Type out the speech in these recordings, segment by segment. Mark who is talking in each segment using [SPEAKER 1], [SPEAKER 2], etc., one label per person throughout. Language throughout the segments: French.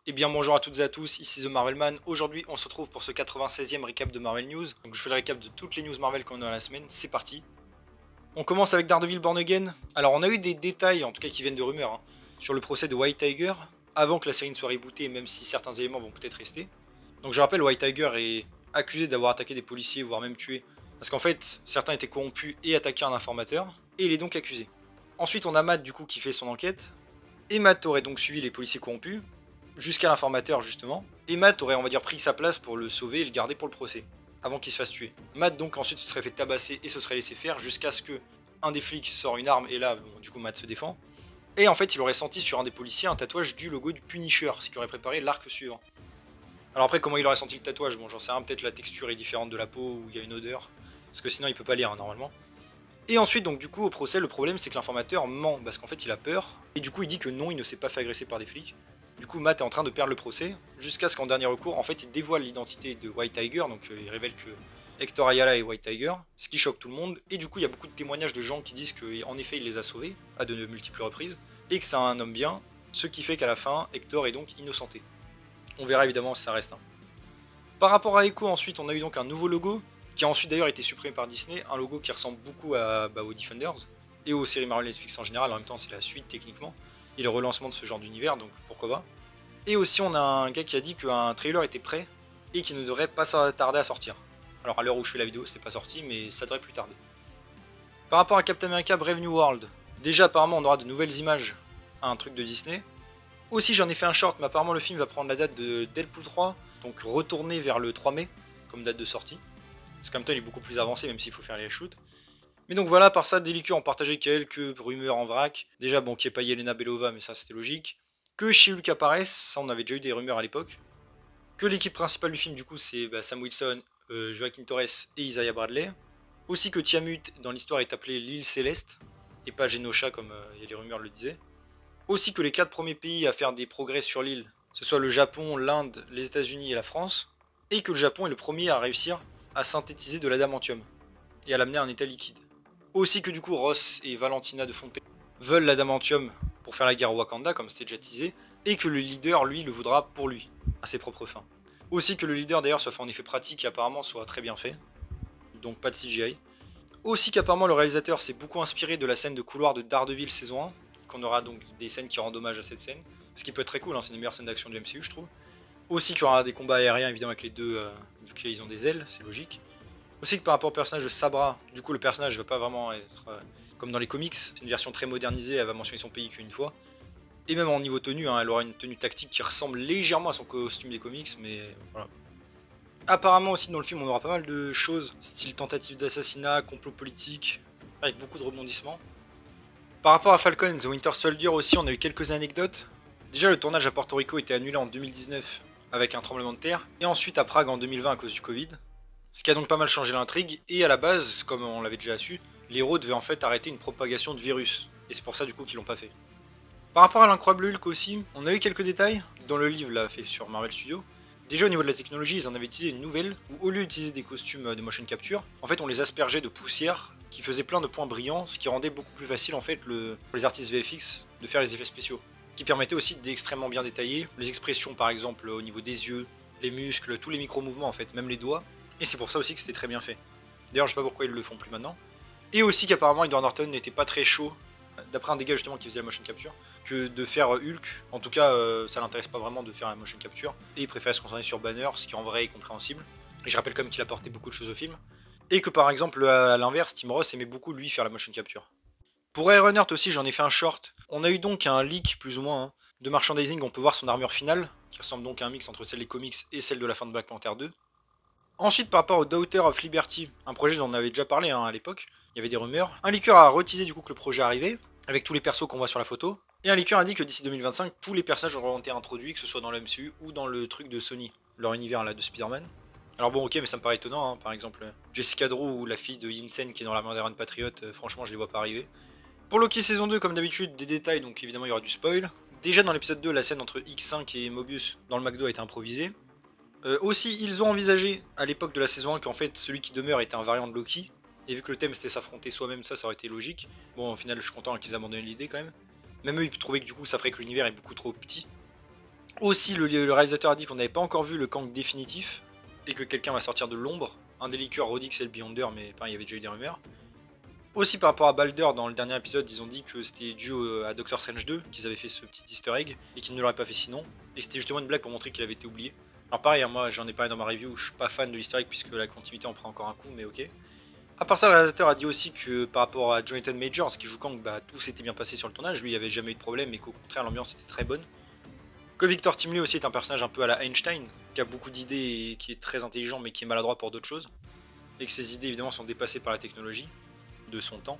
[SPEAKER 1] Eh bien bonjour à toutes et à tous, ici The Marvelman. Aujourd'hui on se retrouve pour ce 96e récap de Marvel News. Donc je fais le récap de toutes les news Marvel qu'on a dans la semaine, c'est parti. On commence avec Daredevil Born Again. Alors on a eu des détails, en tout cas qui viennent de rumeurs, sur le procès de White Tiger, avant que la série ne soit rebootée, même si certains éléments vont peut-être rester. Donc je rappelle, White Tiger est accusé d'avoir attaqué des policiers, voire même tué, parce qu'en fait certains étaient corrompus et attaquaient un informateur, et il est donc accusé. Ensuite on a Matt du coup qui fait son enquête, et Matt aurait donc suivi les policiers corrompus, jusqu'à l'informateur justement, et Matt aurait on va dire pris sa place pour le sauver et le garder pour le procès, avant qu'il se fasse tuer. Matt donc ensuite se serait fait tabasser et se serait laissé faire jusqu'à ce que un des flics sort une arme et là bon, du coup Matt se défend. Et en fait il aurait senti sur un des policiers un tatouage du logo du Punisher, ce qui aurait préparé l'arc suivant. Alors après comment il aurait senti le tatouage, bon j'en sais rien, peut-être la texture est différente de la peau ou il y a une odeur, parce que sinon il peut pas lire normalement. Et ensuite donc du coup au procès le problème c'est que l'informateur ment parce qu'en fait il a peur et du coup il dit que non il ne s'est pas fait agresser par des flics. Du coup Matt est en train de perdre le procès jusqu'à ce qu'en dernier recours en fait il dévoile l'identité de White Tiger, donc il révèle que Hector Ayala est White Tiger, ce qui choque tout le monde et du coup il y a beaucoup de témoignages de gens qui disent qu'en effet il les a sauvés à de multiples reprises et que c'est un homme bien, ce qui fait qu'à la fin Hector est donc innocenté. On verra évidemment si ça reste. Par rapport à Echo ensuite on a eu donc un nouveau logo qui a ensuite d'ailleurs été supprimé par Disney, un logo qui ressemble beaucoup aux Defenders et aux séries Marvel Netflix en général, en même temps c'est la suite techniquement, et le relancement de ce genre d'univers, donc pourquoi pas. Et aussi on a un gars qui a dit qu'un trailer était prêt et qui ne devrait pas tarder à sortir. Alors à l'heure où je fais la vidéo c'était pas sorti mais ça devrait plus tarder. Par rapport à Captain America Brave New World, déjà apparemment on aura de nouvelles images à un truc de Disney. Aussi j'en ai fait un short mais apparemment le film va prendre la date de Deadpool 3, donc retourner vers le 3 mai comme date de sortie. Parce qu'en même temps il est beaucoup plus avancé même s'il faut faire les shoots. Mais donc voilà, par ça, des liqueurs ont partagé quelques rumeurs en vrac. Déjà, bon, qu'il n'y ait pas Yelena Belova, mais ça c'était logique. Que She-Hulk apparaisse, ça on avait déjà eu des rumeurs à l'époque. Que l'équipe principale du film, du coup, c'est Sam Wilson, Joaquin Torres et Isaiah Bradley. Aussi que Tiamut, dans l'histoire, est appelée l'île Céleste, et pas Genosha comme les rumeurs le disaient. Aussi que les 4 premiers pays à faire des progrès sur l'île, ce soit le Japon, l'Inde, les États-Unis et la France. Et que le Japon est le premier à réussir à synthétiser de l'adamantium, et à l'amener à un état liquide. Aussi que du coup Ross et Valentina de Fontaine veulent l'adamantium pour faire la guerre au Wakanda, comme c'était déjà teasé, et que le leader, lui, le voudra pour lui, à ses propres fins. Aussi que le leader d'ailleurs soit fait en effet pratique et apparemment soit très bien fait, donc pas de CGI. Aussi qu'apparemment le réalisateur s'est beaucoup inspiré de la scène de couloir de Daredevil saison 1, qu'on aura donc des scènes qui rendent hommage à cette scène, ce qui peut être très cool, hein, c'est une des meilleures scènes d'action du MCU je trouve. Aussi qu'il y aura des combats aériens évidemment avec les deux, vu qu'ils ont des ailes, c'est logique. Aussi que par rapport au personnage de Sabra, du coup le personnage va pas vraiment être comme dans les comics, c'est une version très modernisée, elle va mentionner son pays qu'une fois. Et même en niveau tenue, elle aura une tenue tactique qui ressemble légèrement à son costume des comics, mais voilà. Apparemment aussi dans le film on aura pas mal de choses, style tentative d'assassinat, complot politique, avec beaucoup de rebondissements. Par rapport à Falcon et The Winter Soldier aussi on a eu quelques anecdotes. Déjà le tournage à Porto Rico était annulé en 2019 avec un tremblement de terre, et ensuite à Prague en 2020 à cause du Covid. Ce qui a donc pas mal changé l'intrigue, et à la base, comme on l'avait déjà su, les héros devaient en fait arrêter une propagation de virus, et c'est pour ça du coup qu'ils l'ont pas fait. Par rapport à l'incroyable Hulk aussi, on a eu quelques détails, dans le livre là fait sur Marvel Studios. Déjà au niveau de la technologie, ils en avaient utilisé une nouvelle, où au lieu d'utiliser des costumes de motion capture, en fait on les aspergeait de poussière, qui faisait plein de points brillants, ce qui rendait beaucoup plus facile en fait pour les artistes VFX de faire les effets spéciaux. Ce qui permettait aussi d'extrêmement bien détailler les expressions par exemple au niveau des yeux, les muscles, tous les micro-mouvements en fait, même les doigts. Et c'est pour ça aussi que c'était très bien fait. D'ailleurs, je sais pas pourquoi ils le font plus maintenant. Et aussi qu'apparemment Edward Norton n'était pas très chaud, d'après un des gars justement qui faisait la motion capture, que de faire Hulk. En tout cas, ça l'intéresse pas vraiment de faire la motion capture. Et il préfère se concentrer sur Banner, ce qui en vrai est compréhensible. Et je rappelle quand même qu'il apportait beaucoup de choses au film. Et que par exemple, à l'inverse, Tim Ross aimait beaucoup lui faire la motion capture. Pour Ironheart aussi, j'en ai fait un short. On a eu donc un leak plus ou moins de merchandising. On peut voir son armure finale, qui ressemble donc à un mix entre celle des comics et celle de la fin de Black Panther 2. Ensuite, par rapport au Daughter of Liberty, un projet dont on avait déjà parlé à l'époque, il y avait des rumeurs. Un leaker a reteasé du coup que le projet arrivait, avec tous les persos qu'on voit sur la photo. Et un leaker a dit que d'ici 2025, tous les personnages auront été introduits, que ce soit dans le MCU ou dans le truc de Sony, leur univers là de Spider-Man. Alors bon, ok, mais ça me paraît étonnant, par exemple Jessica Drew ou la fille de Yinsen qui est dans la Modern Patriot, franchement je les vois pas arriver. Pour Loki saison 2, comme d'habitude, des détails, donc évidemment il y aura du spoil. Déjà dans l'épisode 2, la scène entre X5 et Mobius dans le McDo a été improvisée. Aussi, ils ont envisagé à l'époque de la saison 1 qu'en fait celui qui demeure était un variant de Loki. Et vu que le thème c'était s'affronter soi-même, ça aurait été logique. Bon, au final, je suis content qu'ils abandonnent l'idée quand même. Même eux, ils trouvaient que du coup ça ferait que l'univers est beaucoup trop petit. Aussi, le réalisateur a dit qu'on n'avait pas encore vu le Kang définitif, et que quelqu'un va sortir de l'ombre. Un des leakers redit que c'est le Beyonder, mais pareil, il y avait déjà eu des rumeurs. Aussi par rapport à Balder, dans le dernier épisode, ils ont dit que c'était dû à Doctor Strange 2, qu'ils avaient fait ce petit easter egg, et qu'ils ne l'auraient pas fait sinon. Et c'était justement une blague pour montrer qu'il avait été oublié. Alors pareil, hein, moi j'en ai parlé dans ma review, je suis pas fan de l'easter egg puisque la continuité en prend encore un coup, mais ok. À part ça, le réalisateur a dit aussi que par rapport à Jonathan Majors, qui joue Kang, bah, tout s'était bien passé sur le tournage, lui il avait jamais eu de problème, et qu'au contraire l'ambiance était très bonne. Que Victor Timley aussi est un personnage un peu à la Einstein, qui a beaucoup d'idées et qui est très intelligent mais qui est maladroit pour d'autres choses. Et que ses idées évidemment sont dépassées par la technologie de son temps.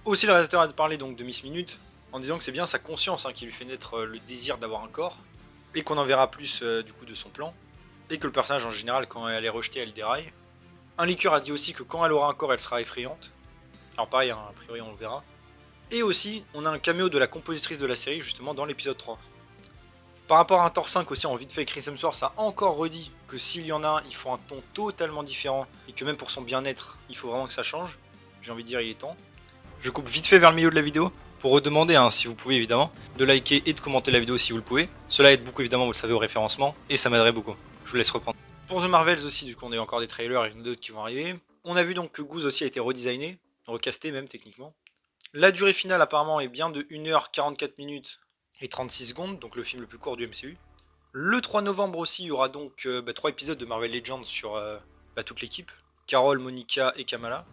[SPEAKER 1] Aussi le réalisateur a parlé donc de Miss Minute, en disant que c'est bien sa conscience qui lui fait naître le désir d'avoir un corps, et qu'on en verra plus du coup de son plan, et que le personnage en général quand elle est rejetée elle déraille. Un leaker a dit aussi que quand elle aura un corps elle sera effrayante. Alors pareil, a priori on le verra. Et aussi, on a un caméo de la compositrice de la série justement dans l'épisode 3. Par rapport à un Thor 5 aussi, en vite fait, Chris Hemsworth a encore redit que s'il y en a un, il faut un ton totalement différent et que même pour son bien-être, il faut vraiment que ça change. J'ai envie de dire, il est temps. Je coupe vite fait vers le milieu de la vidéo pour redemander, si vous pouvez évidemment, de liker et de commenter la vidéo si vous le pouvez. Cela aide beaucoup évidemment, vous le savez, au référencement et ça m'aiderait beaucoup. Je vous laisse reprendre. Pour The Marvels aussi, du coup, on a eu encore des trailers et d'autres qui vont arriver. On a vu donc que Goose aussi a été redesigné, recasté même techniquement. La durée finale apparemment est bien de 1h44 minutes et 36 secondes, donc le film le plus court du MCU. Le 3 novembre aussi, il y aura donc 3 épisodes de Marvel Legends sur toute l'équipe, Carol, Monica et Kamala.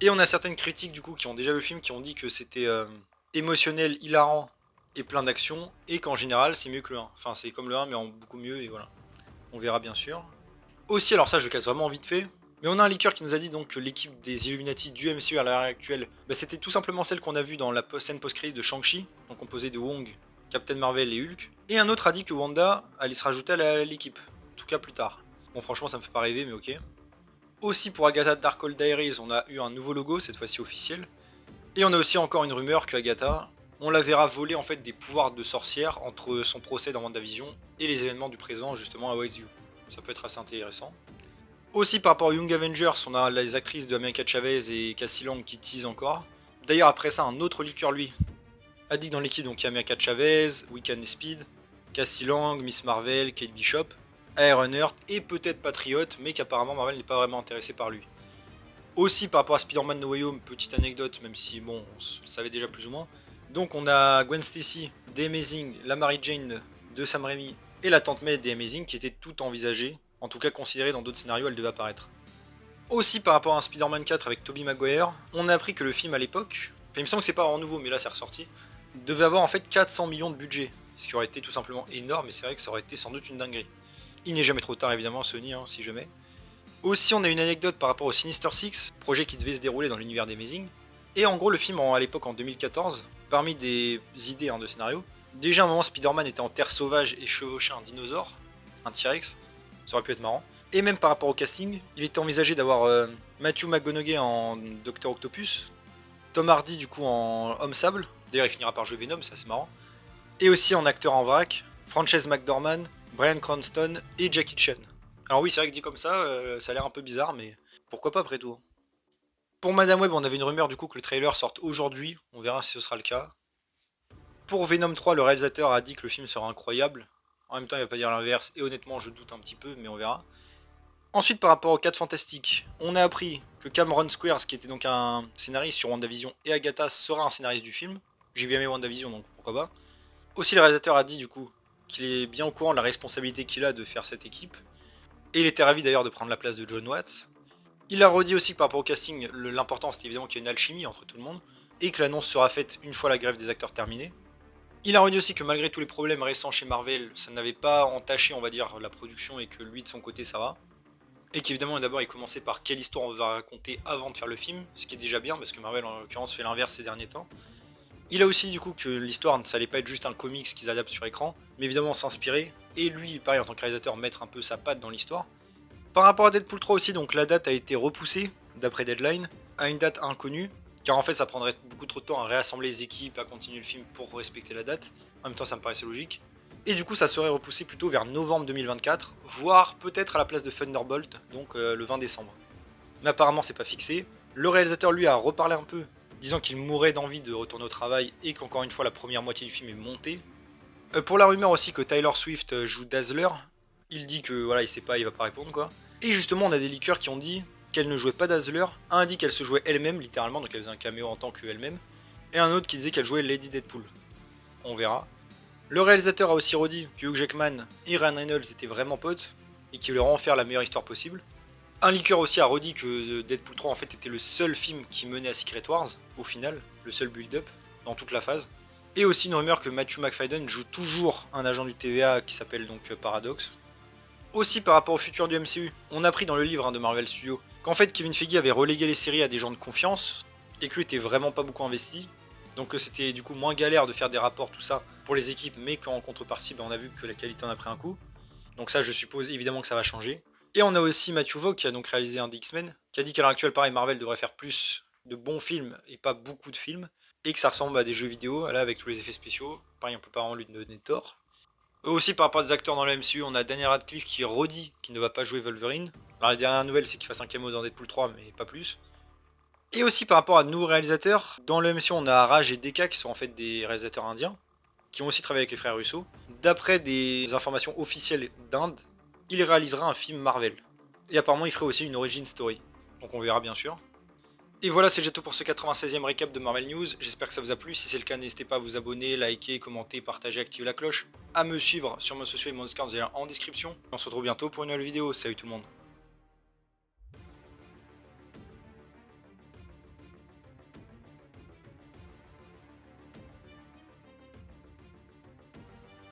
[SPEAKER 1] Et on a certaines critiques du coup qui ont déjà vu le film qui ont dit que c'était émotionnel, hilarant et plein d'action, et qu'en général c'est mieux que le 1. Enfin c'est comme le 1 mais en beaucoup mieux, et voilà. On verra bien sûr. Aussi, alors ça je le casse vraiment vite fait, mais on a un leaker qui nous a dit donc que l'équipe des Illuminati du MCU à l'heure actuelle, c'était tout simplement celle qu'on a vue dans la scène post-crédit de Shang-Chi, donc composée de Wong, Captain Marvel et Hulk. Et un autre a dit que Wanda allait se rajouter à l'équipe, en tout cas plus tard. Bon franchement ça me fait pas rêver mais ok. Aussi pour Agatha Darkhold Diaries, on a eu un nouveau logo, cette fois-ci officiel. Et on a aussi encore une rumeur que Agatha, on la verra voler en fait des pouvoirs de sorcière entre son procès dans WandaVision et les événements du présent justement à Westview. Ça peut être assez intéressant. Aussi par rapport aux Young Avengers, on a les actrices de America Chavez et Cassie Lang qui teasent encore. D'ailleurs après ça, un autre leaker lui a dit que dans l'équipe donc il y a America Chavez, Wiccan et Speed, Cassie Lang, Miss Marvel, Kate Bishop, Ironheart et peut-être Patriot, mais qu'apparemment Marvel n'est pas vraiment intéressé par lui. Aussi par rapport à Spider-Man No Way Home, petite anecdote, même si bon, on le savait déjà plus ou moins. Donc on a Gwen Stacy, The Amazing, la Mary Jane de Sam Raimi et la tante May des Amazing qui étaient toutes envisagées, en tout cas considérées dans d'autres scénarios, elles devaient apparaître. Aussi par rapport à un Spider-Man 4 avec Tobey Maguire, on a appris que le film à l'époque, il me semble que c'est pas en nouveau mais là c'est ressorti, devait avoir en fait 400 millions de budget, ce qui aurait été tout simplement énorme et c'est vrai que ça aurait été sans doute une dinguerie. Il n'est jamais trop tard évidemment Sony, si jamais. Aussi on a une anecdote par rapport au Sinister Six, projet qui devait se dérouler dans l'univers d'Amazing. Et en gros le film à l'époque en 2014, parmi des idées de scénario, déjà à un moment Spider-Man était en terre sauvage et chevauchait un dinosaure, un T-Rex, ça aurait pu être marrant. Et même par rapport au casting, il était envisagé d'avoir Matthew McConaughey en Docteur Octopus, Tom Hardy du coup en Homme Sable, d'ailleurs il finira par jouer Venom, c'est assez marrant, et aussi en acteur en vrac, Frances McDormand, Bryan Cranston et Jackie Chan. Alors oui c'est vrai que dit comme ça, ça a l'air un peu bizarre mais pourquoi pas après tout. Pour Madame Web on avait une rumeur du coup que le trailer sorte aujourd'hui, on verra si ce sera le cas. Pour Venom 3 le réalisateur a dit que le film sera incroyable, en même temps il va pas dire l'inverse et honnêtement je doute un petit peu mais on verra. Ensuite par rapport aux 4 Fantastiques, on a appris que Cameron Squares qui était donc un scénariste sur WandaVision et Agatha sera un scénariste du film. J'ai bien aimé WandaVision donc pourquoi pas. Aussi le réalisateur a dit du coup qu'il est bien au courant de la responsabilité qu'il a de faire cette équipe. Et il était ravi d'ailleurs de prendre la place de John Watts. Il a redit aussi que par rapport au casting, l'important c'était évidemment qu'il y ait une alchimie entre tout le monde, et que l'annonce sera faite une fois la grève des acteurs terminée. Il a redit aussi que malgré tous les problèmes récents chez Marvel, ça n'avait pas entaché on va dire la production et que lui de son côté ça va. Et qu'évidemment d'abord il commençait par quelle histoire on va raconter avant de faire le film, ce qui est déjà bien parce que Marvel en l'occurrence fait l'inverse ces derniers temps. Il a aussi dit du coup que l'histoire ça allait pas être juste un comics qu'ils adaptent sur écran, mais évidemment s'inspirer, et lui pareil en tant que réalisateur mettre un peu sa patte dans l'histoire. Par rapport à Deadpool 3 aussi, donc la date a été repoussée, d'après Deadline, à une date inconnue, car en fait ça prendrait beaucoup trop de temps à réassembler les équipes, à continuer le film pour respecter la date, en même temps ça me paraissait logique. Et du coup ça serait repoussé plutôt vers novembre 2024, voire peut-être à la place de Thunderbolt, donc le 20 décembre. Mais apparemment c'est pas fixé, le réalisateur lui a reparlé un peu, disant qu'il mourait d'envie de retourner au travail et qu'encore une fois la première moitié du film est montée. Pour la rumeur aussi que Tyler Swift joue Dazzler, il dit que voilà, il sait pas, il va pas répondre quoi. Et justement, on a des leakers qui ont dit qu'elle ne jouait pas Dazzler. Un dit qu'elle se jouait elle-même, littéralement, donc elle faisait un caméo en tant qu'elle-même. Et un autre qui disait qu'elle jouait Lady Deadpool. On verra. Le réalisateur a aussi redit que Hugh Jackman et Ryan Reynolds étaient vraiment potes et qu'il voulait en faire la meilleure histoire possible. Un leaker aussi a redit que Deadpool 3 en fait était le seul film qui menait à Secret Wars, au final, le seul build-up, dans toute la phase. Et aussi une rumeur que Matthew McFadden joue toujours un agent du TVA qui s'appelle donc Paradox. Aussi par rapport au futur du MCU, on a appris dans le livre de Marvel Studios qu'en fait Kevin Feige avait relégué les séries à des gens de confiance et que lui était vraiment pas beaucoup investi. Donc c'était du coup moins galère de faire des rapports, tout ça, pour les équipes, mais qu'en contrepartie, on a vu que la qualité en a pris un coup. Donc ça, je suppose évidemment que ça va changer. Et on a aussi Matthew Vaughn qui a donc réalisé un des X-Men, qui a dit qu'à l'heure actuelle, pareil, Marvel devrait faire plus de bons films et pas beaucoup de films, et que ça ressemble à des jeux vidéo, là, avec tous les effets spéciaux. Pareil, on peut pas vraiment lui donner tort. Aussi, par rapport à des acteurs dans le MCU, on a Daniel Radcliffe qui redit qu'il ne va pas jouer Wolverine. Alors, la dernière nouvelle, c'est qu'il fasse un cameo dans Deadpool 3, mais pas plus. Et aussi, par rapport à de nouveaux réalisateurs, dans le MCU, on a Raj et Deka qui sont en fait des réalisateurs indiens, qui ont aussi travaillé avec les frères Russo. D'après des informations officielles d'Inde, il réalisera un film Marvel. Et apparemment, il ferait aussi une origin story. Donc on verra bien sûr. Et voilà, c'est déjà tout pour ce 96e récap de Marvel News. J'espère que ça vous a plu. Si c'est le cas, n'hésitez pas à vous abonner, liker, commenter, partager, activer la cloche. À me suivre sur mes sociaux et mon Discord, vous allez en description. On se retrouve bientôt pour une nouvelle vidéo. Salut tout le monde.